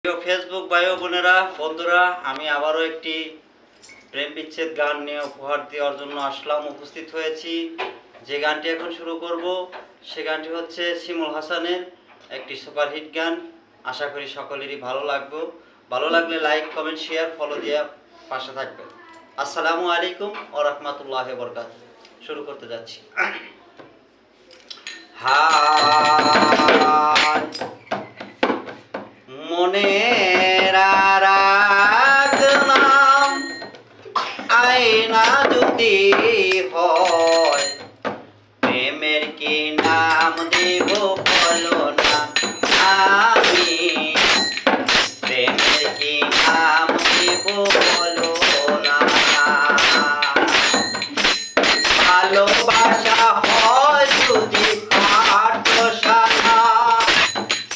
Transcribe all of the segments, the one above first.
প্রিয় ফেসবুক ভাই বোনেরা বন্ধুরা, আমি আবারও একটি প্রেম বিচ্ছেদ গান নিয়ে উপহার দেওয়ার জন্য উপস্থিত হয়েছি। যে গানটি এখন শুরু করব সে গানটি হচ্ছে শিমুল হাসানের একটি সুপারহিট গান। আশা করি সকলেরই ভালো লাগলে লাইক, কমেন্ট, শেয়ার, ফলো দিয়ে পাশে থাকবেন। আসসালামু আলাইকুম ওয়া রাহমাতুল্লাহি ওয়া বারাকাতুহু। শুরু করতে যাচ্ছি। মনের রাখলাম আয়না যদি হয়, প্রেমের কি নাম দেব বলো না। আমি প্রেমের কি নাম দেব বলো না। ভালোবাসা হয় যদি পাঠশালা,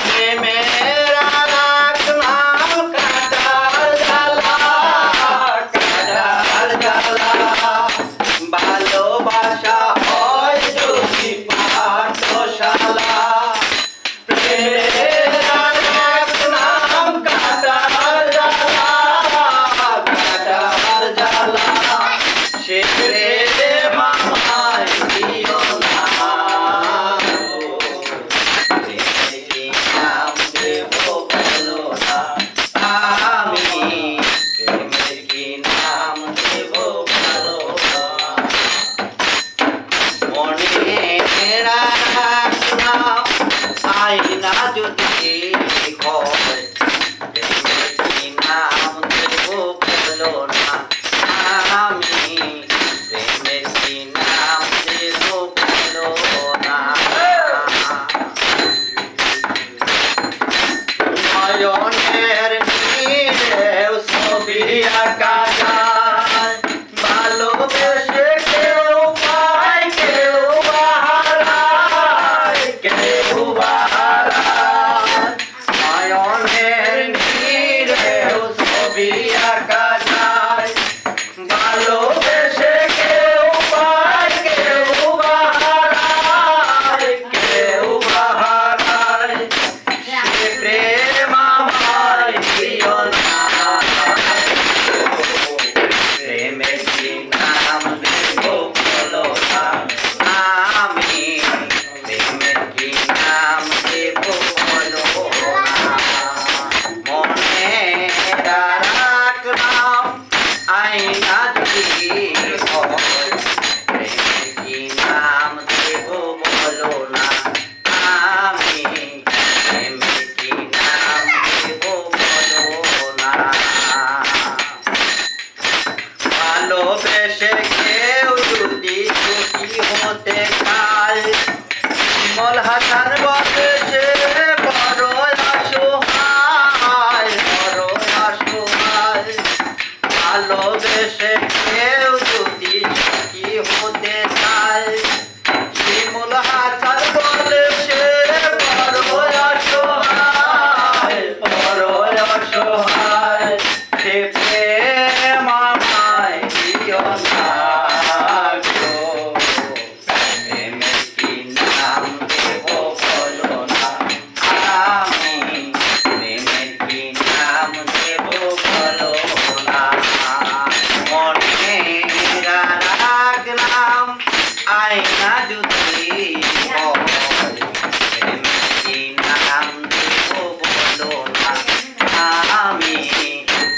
প্রেমের ভালোবাসা হয় যদি পাঠশালা, প্রেমের নাম কাটার জ্বালা, কাটার জ্বালা। সে প্রেম আমায় দিও না, প্রেমের কি নাম দেব বলো না। আমি প্রেমের কি নাম দেব বলো না। আয়না যদি হয়, প্রেমের কি নাম দেব বলো না। আমি প্রেমের কি নাম দেব বলো না। নয়নের নীরেও ছবি আঁকা যায়, ভালোবেসে কেউ পায় কেউ হারায়, কেউ হারায়। নয়নের নীরেও ছবি আঁকা যায়, ভালোবেসে কেউ পায় কেউ হারায়, কেউ হারায়। সে প্রেম আমায় দিও না, প্রেমের কি নাম দেব বলো না। আমি প্রেমের কি নাম দেব বলো না। মনে রাখলাম আয়না যদি হয়, প্রেমের কি নাম দেব বলো না। আমি প্রেমের কি নাম দেব বলো না। ভালোবেসে কেউ যদি সুখী হতে চায়, শিমুল হাসান বলে সে বড় অসহায়, বড় অসহায়। ভালোবেসে কেউ যদি সুখী হতে চায়, শিমুল হাসান বলে সে বড় অসহায়, বড় অসহায়। সে প্রেম আমায় দিও না গো, প্রেমের কি নাম দেব বলো না। আমি প্রেমের কি নাম দেব বলো না। মনে রাখলাম আয়না যদি হয়, প্রেমের কি নাম দেব বলো না। আমি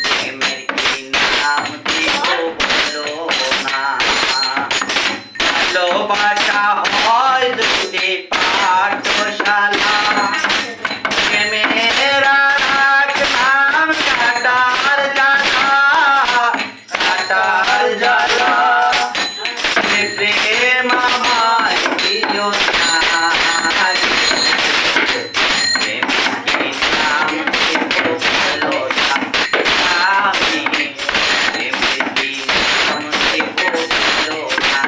প্রেমের কি নাম দেব বলো না। ভালোবাসা হয় যদি পাঠশালা, প্রেমের নাম কাটার জ্বালা, কাটার জ্বালা। সে প্রেম আমায় দিও না, প্রেমের কি নাম দেব বলো না। আমি প্রেমের কি নাম দেব বলো না।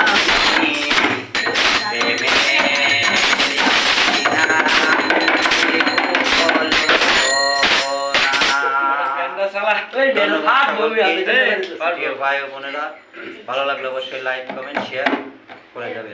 আমি প্রেমের কি নাম দেব বলো না। ভাই বোনেরা, ভালো লাগলে অবশ্যই লাইক, কমেন্ট, শেয়ার করে যাবে।